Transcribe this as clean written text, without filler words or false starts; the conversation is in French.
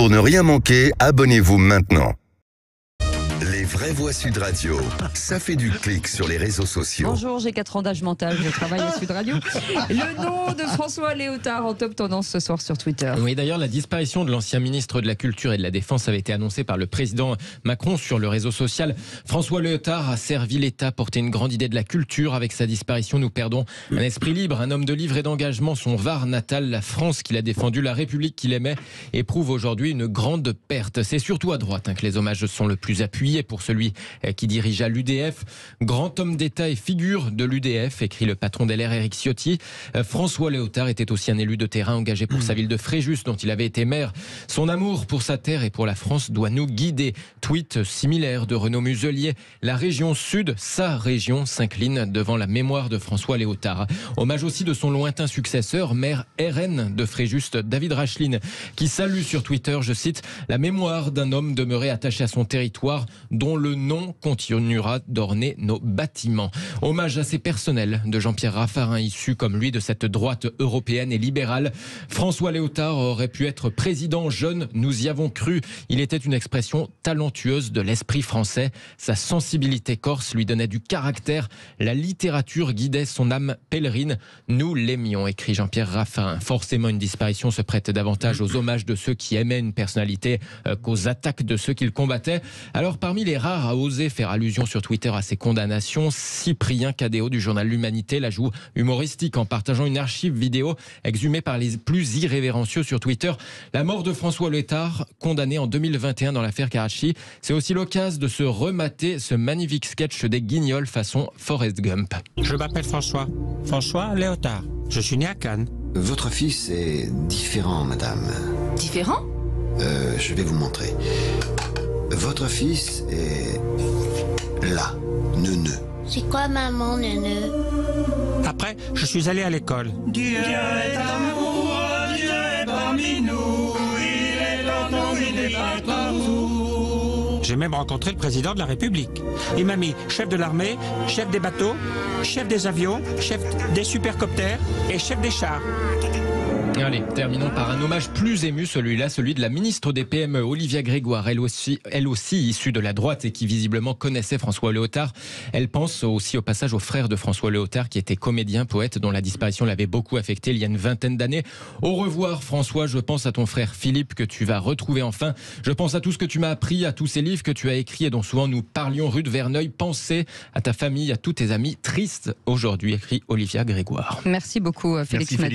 Pour ne rien manquer, abonnez-vous maintenant. Les vraies voix Sud Radio, ça fait du clic sur les réseaux sociaux. Bonjour, j'ai 4 ans d'âge mental, je travaille à Sud Radio. Le nom de François Léotard en top tendance ce soir sur Twitter. Oui, d'ailleurs, la disparition de l'ancien ministre de la Culture et de la Défense avait été annoncée par le président Macron sur le réseau social. François Léotard a servi l'État, porté une grande idée de la culture. Avec sa disparition, nous perdons un esprit libre, un homme de livre et d'engagement. Son Var natal, la France qu'il a défendu, la République qu'il aimait, éprouve aujourd'hui une grande perte. C'est surtout à droite que les hommages sont le plus appuyés pour celui qui dirigea l'UDF. Grand homme d'État et figure de l'UDF, écrit le patron d'LR Éric Ciotti. François Léotard était aussi un élu de terrain engagé pour sa ville de Fréjus, dont il avait été maire. Son amour pour sa terre et pour la France doit nous guider. Tweet similaire de Renaud Muselier. La région Sud, sa région, s'incline devant la mémoire de François Léotard. Hommage aussi de son lointain successeur, maire RN de Fréjus, David Racheline, qui salue sur Twitter, je cite, « la mémoire d'un homme demeuré attaché à son territoire, dont le nom continuera d'orner nos bâtiments ». Hommage assez personnel de Jean-Pierre Raffarin, issu comme lui de cette droite européenne et libérale. François Léotard aurait pu être président jeune, nous y avons cru. Il était une expression talentueuse de l'esprit français. Sa sensibilité corse lui donnait du caractère. La littérature guidait son âme pèlerine. Nous l'aimions, écrit Jean-Pierre Raffarin. Forcément, une disparition se prête davantage aux hommages de ceux qui aimaient une personnalité qu'aux attaques de ceux qui le combattaient. Alors, parmi les rares à oser faire allusion sur Twitter à ces condamnations, Cyprien Cadéot du journal L'Humanité la joue humoristique en partageant une archive vidéo exhumée par les plus irrévérencieux sur Twitter. La mort de François Léotard, condamné en 2021 dans l'affaire Karachi, c'est aussi l'occasion de se remater ce magnifique sketch des Guignols façon Forrest Gump. Je m'appelle François Léotard. Je suis né à Cannes. Votre fils est différent, madame. Différent ? Je vais vous montrer. Votre fils est là, neuneux. C'est quoi maman, neuneux? Après, je suis allé à l'école. Dieu est amour, Dieu est parmi nous, il est dans nos idées partout. J'ai même rencontré le président de la République. Il m'a mis chef de l'armée, chef des bateaux, chef des avions, chef des supercoptères et chef des chars. Allez, terminons par un hommage plus ému, celui-là, celui de la ministre des PME, Olivia Grégoire, elle aussi issue de la droite et qui visiblement connaissait François Léotard. Elle pense aussi au passage au frère de François Léotard, qui était comédien, poète, dont la disparition l'avait beaucoup affecté il y a une vingtaine d'années. Au revoir François, je pense à ton frère Philippe que tu vas retrouver enfin. Je pense à tout ce que tu m'as appris, à tous ces livres que tu as écrits et dont souvent nous parlions rue de Verneuil. Pensez à ta famille, à tous tes amis tristes aujourd'hui, écrit Olivia Grégoire. Merci beaucoup Félix Mathieu.